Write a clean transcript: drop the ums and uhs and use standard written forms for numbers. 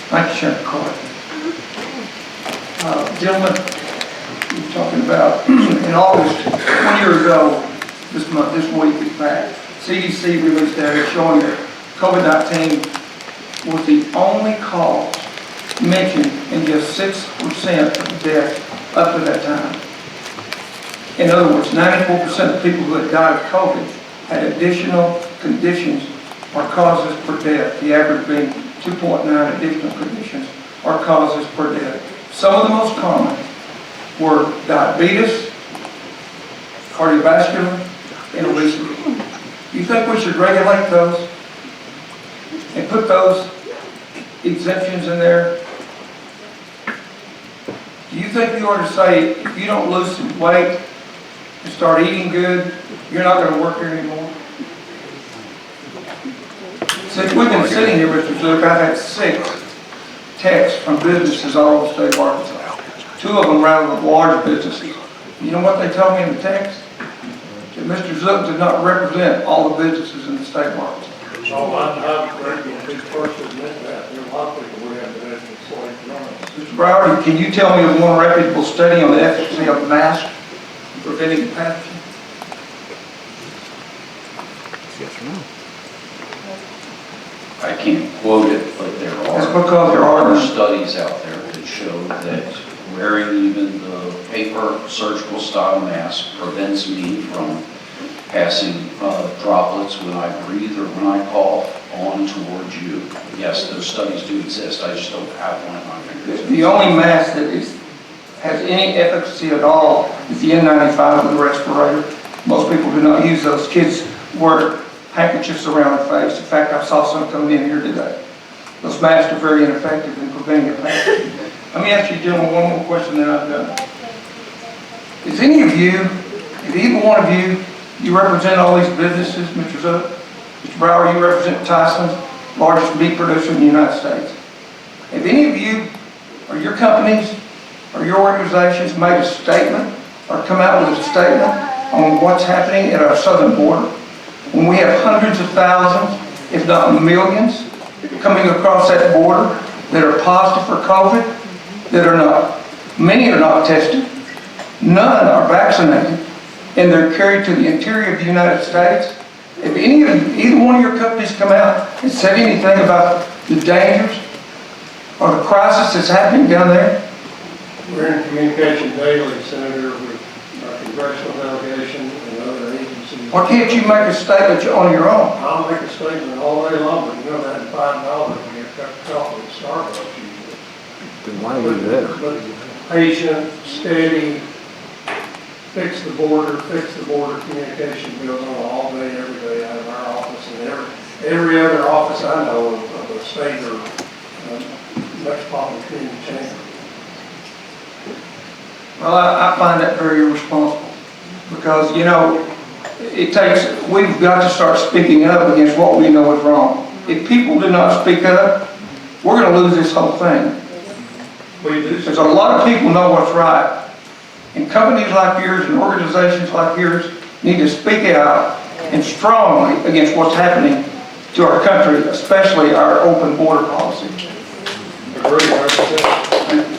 Thank you, Senator Carter. Gentlemen, you're talking about in August, 1 year ago, this week, in fact, CDC released data showing that COVID-19 was the only cause mentioned in just 6% of deaths up to that time. In other words, 94% of people who had died of COVID had additional conditions or causes per death, the average being 2.9 additional conditions or causes per death. Some of the most common were diabetes, cardiovascular, and obesity. You think we should regulate those and put those exemptions in there? Do you think you ought to say, if you don't lose some weight and start eating good, you're not going to work here anymore? Since we've been sitting here, Mr. Zook, I've had 6 texts from businesses all over the state of Arkansas. 2 of them rather large businesses. You know what they told me in the text? That Mr. Zook did not represent all the businesses in the state of Arkansas. Oh, I'm ready to be first to admit that. There are a lot of people we have that Mr. Broward, can you tell me of one reputable study on the efficacy of masks preventing the pathogen? Yes or no? I can't quote it, but there That's because there are studies out there that show that wearing even the paper surgical style mask prevents me from passing droplets when I breathe or when I cough on towards you. Yes, those studies do exist. I just don't have one at my fingertips. The only mask that has any efficacy at all is the N95 with the respirator. Most people do not use those. Kids wear handkerchiefs around their face. In fact, I saw some coming in here today. Those masks are very ineffective in preventing a pathogen. Let me ask you, gentlemen, one more question, then I'm done. Is any of you, if either one of you, you represent all these businesses, Mr. Zook? Mr. Brower, you represent Tyson's, largest meat producer in the United States. Have any of you, or your companies, or your organizations made a statement, or come out with a statement on what's happening at our southern border? When we have hundreds of thousands, if not millions, coming across that border that are positive for COVID, that are not, many are not tested, none are vaccinated, and they're carried to the interior of the United States. If either one of your companies come out and said anything about the dangers or the crisis that's happening down there? We're in communication daily, Senator, with our congressional delegation and other agencies. Why can't you make a statement on your own? I'll make a statement all day long, but you know that $5 we get cut off at Starbucks usually. Then why leave it there? But patient, steady, fix the border communication goes on all day, every day out of our office and every other office I know of the state or metropolitan community chamber. Well, I find that very irresponsible because, you know, we've got to start speaking up against what we know is wrong. If people do not speak up, we're going to lose this whole thing. Because a lot of people know what's right. And companies like yours and organizations like yours need to speak out and strongly against what's happening to our country, especially our open border policy. Agreed, 100%.